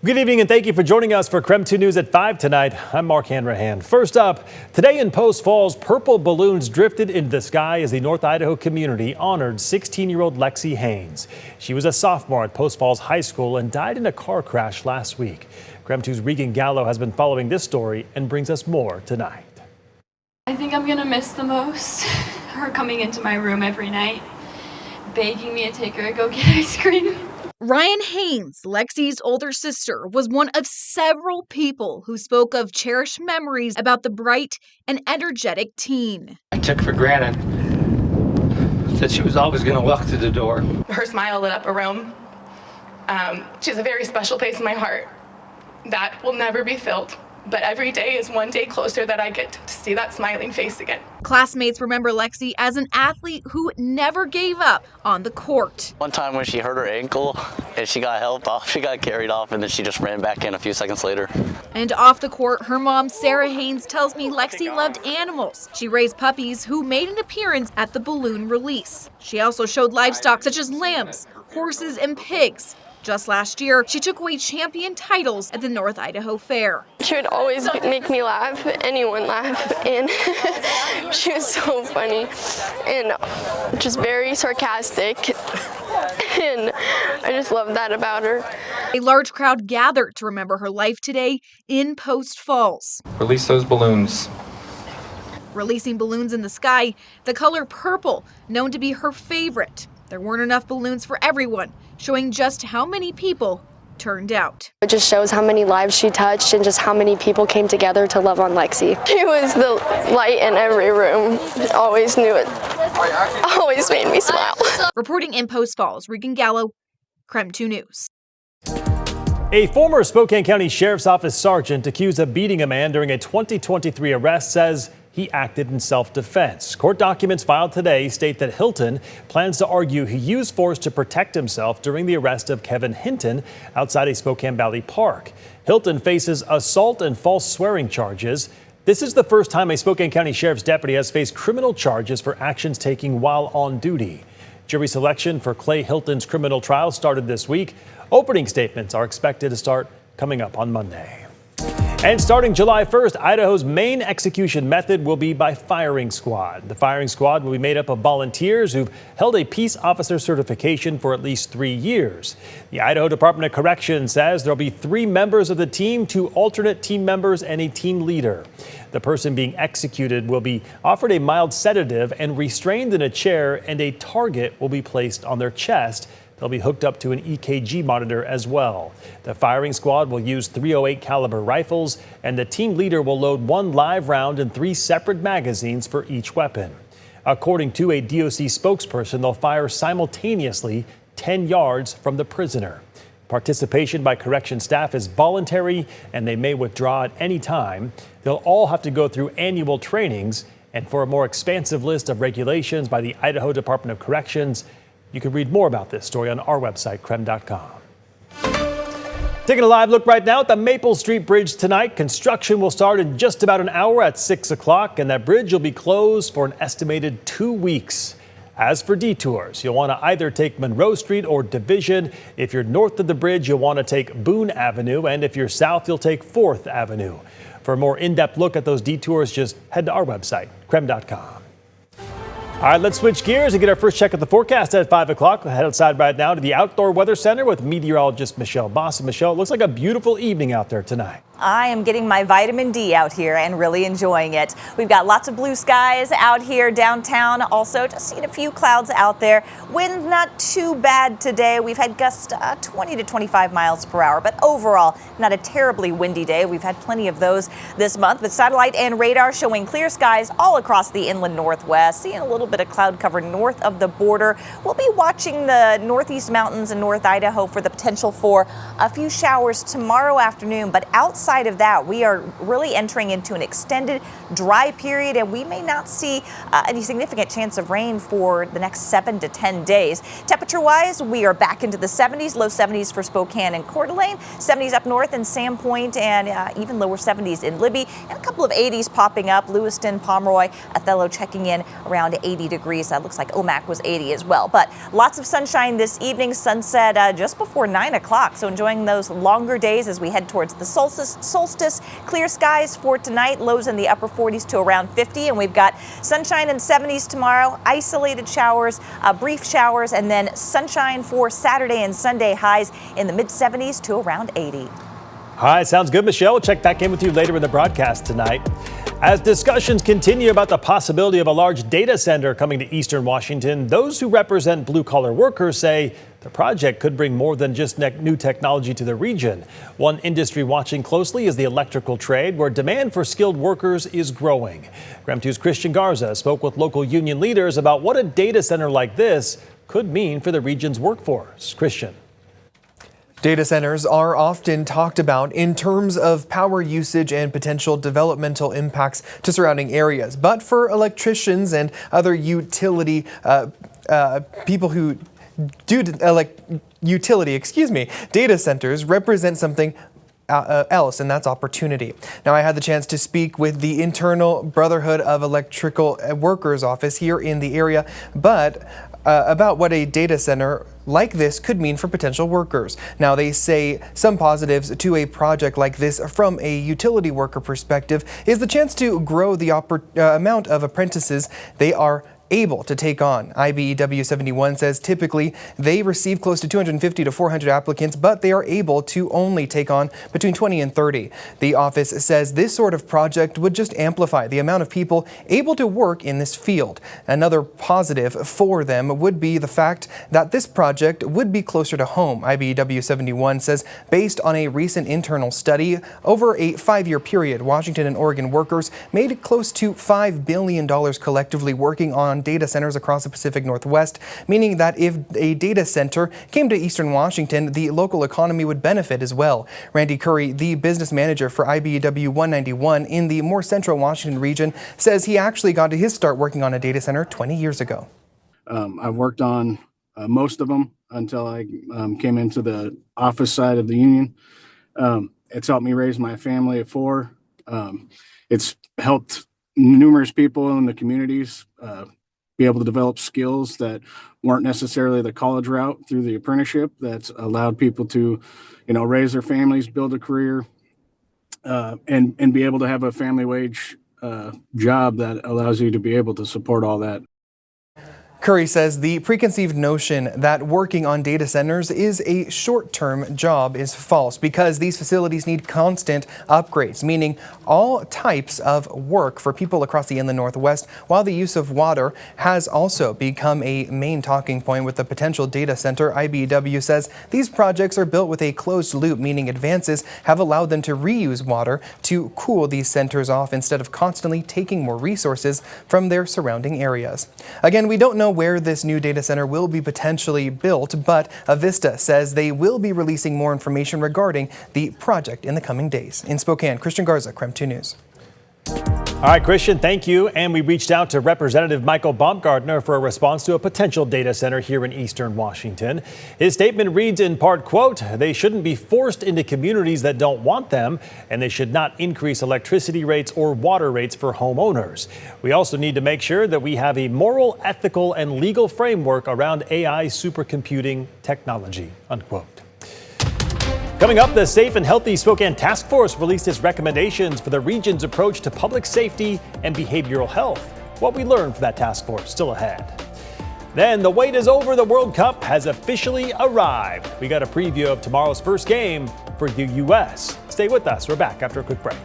Good evening and thank you for joining us for KREM 2 News at 5 tonight. I'm Mark Hanrahan. First up, today in Post Falls, purple balloons drifted into the sky as the North Idaho community honored 16-year-old Lexi Haynes. She was a sophomore at Post Falls High School and died in a car crash last week. KREM 2's Regan Gallo has been following this story and brings us more tonight. I think I'm gonna miss the most her coming into my room every night, begging me to take her to go get ice cream. Ryan Haynes, Lexi's older sister, was one of several people who spoke of cherished memories about the bright and energetic teen. I took for granted that she was always going to walk through the door. Her smile lit up a room. She has a very special place in my heart that will never be filled. But every day is one day closer that I get to see that smiling face again. Classmates remember Lexi as an athlete who never gave up on the court. One time when she hurt her ankle and she got help off, she got carried off and then she just ran back in a few seconds later. And off the court, her mom, Sarah Haynes, tells me Lexi loved animals. She raised puppies who made an appearance at the balloon release. She also showed livestock such as lambs, horses, and pigs. Just last year, she took away champion titles at the North Idaho Fair. She would always make me laugh, anyone laugh, and she was so funny and just very sarcastic, and I just love that about her. A large crowd gathered to remember her life today in Post Falls. Release those balloons. Releasing balloons in the sky, the color purple, known to be her favorite. There weren't enough balloons for everyone, showing just how many people turned out. It just shows how many lives she touched and just how many people came together to love on Lexi. She was the light in every room. Always knew it. Always made me smile. Reporting in Post Falls, Regan Gallo, KREM 2 News. A former Spokane County Sheriff's Office sergeant accused of beating a man during a 2023 arrest says he acted in self-defense. Court documents filed today state that Hilton plans to argue he used force to protect himself during the arrest of Kevin Hinton outside a Spokane Valley park. Hilton faces assault and false swearing charges. This is the first time a Spokane County Sheriff's deputy has faced criminal charges for actions taken while on duty. Jury selection for Clay Hilton's criminal trial started this week. Opening statements are expected to start coming up on Monday. And starting July 1st, Idaho's main execution method will be by firing squad. The firing squad will be made up of volunteers who've held a peace officer certification for at least 3 years. The Idaho Department of Corrections says there'll be 3 members of the team, 2 alternate team members, and a team leader. The person being executed will be offered a mild sedative and restrained in a chair, and a target will be placed on their chest. They'll be hooked up to an EKG monitor as well. The firing squad will use .308 caliber rifles, and the team leader will load 1 live round and 3 separate magazines for each weapon. According to a DOC spokesperson, they'll fire simultaneously 10 yards from the prisoner. Participation by correction staff is voluntary, and they may withdraw at any time. They'll all have to go through annual trainings. And for a more expansive list of regulations by the Idaho Department of Corrections, you can read more about this story on our website, KREM.com. Taking a live look right now at the Maple Street Bridge tonight. Construction will start in just about an hour at 6 o'clock, and that bridge will be closed for an estimated 2 weeks. As for detours, you'll want to either take Monroe Street or Division. If you're north of the bridge, you'll want to take Boone Avenue, and if you're south, you'll take 4th Avenue. For a more in-depth look at those detours, just head to our website, KREM.com. All right, let's switch gears and get our first check of the forecast at 5 o'clock. We'll head outside right now to the Outdoor Weather Center with meteorologist Michelle Boss. Michelle, it looks like a beautiful evening out there tonight. I am getting my vitamin D out here and really enjoying it. We've got lots of blue skies out here downtown. Also, just seeing a few clouds out there. Wind not too bad today. We've had gusts 20 to 25 miles per hour, but overall, not a terribly windy day. We've had plenty of those this month, with satellite and radar showing clear skies all across the inland northwest. Seeing a little bit of cloud cover north of the border. We'll be watching the northeast mountains in North Idaho for the potential for a few showers tomorrow afternoon, but outside outside of that, we are really entering into an extended dry period, and we may not see any significant chance of rain for the next 7 to 10 days. Temperature-wise, we are back into the 70s, low 70s for Spokane and Coeur d'Alene, 70s up north in Sandpoint, and even lower 70s in Libby, and a couple of 80s popping up. Lewiston, Pomeroy, Othello checking in around 80 degrees. That looks like Omak was 80 as well. But lots of sunshine this evening, sunset just before 9 o'clock. So enjoying those longer days as we head towards the solstice. Clear skies for tonight, lows in the upper 40s to around 50. And we've got sunshine in 70s tomorrow, isolated showers, brief showers, and then sunshine for Saturday and Sunday, highs in the mid 70s to around 80. All right, sounds good, Michelle. We'll check back in with you later in the broadcast tonight. As discussions continue about the possibility of a large data center coming to Eastern Washington, those who represent blue-collar workers say the project could bring more than just new technology to the region. One industry watching closely is the electrical trade, where demand for skilled workers is growing. KREM 2's Christian Garza spoke with local union leaders about what a data center like this could mean for the region's workforce. Christian. Data centers are often talked about in terms of power usage and potential developmental impacts to surrounding areas. But for electricians and other utility people who do data centers represent something else, and that's opportunity. Now, I had the chance to speak with the Internal Brotherhood of Electrical Workers office here in the area, but about what a data center like this could mean for potential workers. Now, they say some positives to a project like this from a utility worker perspective is the chance to grow the amount of apprentices they are able to take on. IBEW 71 says typically they receive close to 250 to 400 applicants, but they are able to only take on between 20 and 30. The office says this sort of project would just amplify the amount of people able to work in this field. Another positive for them would be the fact that this project would be closer to home. IBEW 71 says based on a recent internal study, over a 5-year period, Washington and Oregon workers made close to $5 billion collectively working on data centers across the Pacific Northwest, meaning that if a data center came to Eastern Washington, the local economy would benefit as well. Randy Curry, the business manager for IBEW 191 in the more central Washington region, says he actually got his start working on a data center 20 years ago. I've worked on most of them until I came into the office side of the union. It's helped me raise my family of 4. It's helped numerous people in the communities be able to develop skills that weren't necessarily the college route through the apprenticeship. That's allowed people to, raise their families, build a career, and be able to have a family wage job that allows you to be able to support all that. Curry says the preconceived notion that working on data centers is a short-term job is false because these facilities need constant upgrades, meaning all types of work for people across the inland Northwest, while the use of water has also become a main talking point with the potential data center. IBEW says these projects are built with a closed loop, meaning advances have allowed them to reuse water to cool these centers off instead of constantly taking more resources from their surrounding areas. Again, we don't know where this new data center will be potentially built, but Avista says they will be releasing more information regarding the project in the coming days. In Spokane, Christian Garza, KREM 2 News. All right, Christian, thank you. And we reached out to Representative Michael Baumgartner for a response to a potential data center here in Eastern Washington. His statement reads in part, quote, "They shouldn't be forced into communities that don't want them, and they should not increase electricity rates or water rates for homeowners. We also need to make sure that we have a moral, ethical, and legal framework around AI supercomputing technology," unquote. Coming up, the Safe and Healthy Spokane Task Force released its recommendations for the region's approach to public safety and behavioral health. What we learned from that task force still ahead. Then the wait is over. The World Cup has officially arrived. We got a preview of tomorrow's first game for the U.S. Stay with us. We're back after a quick break.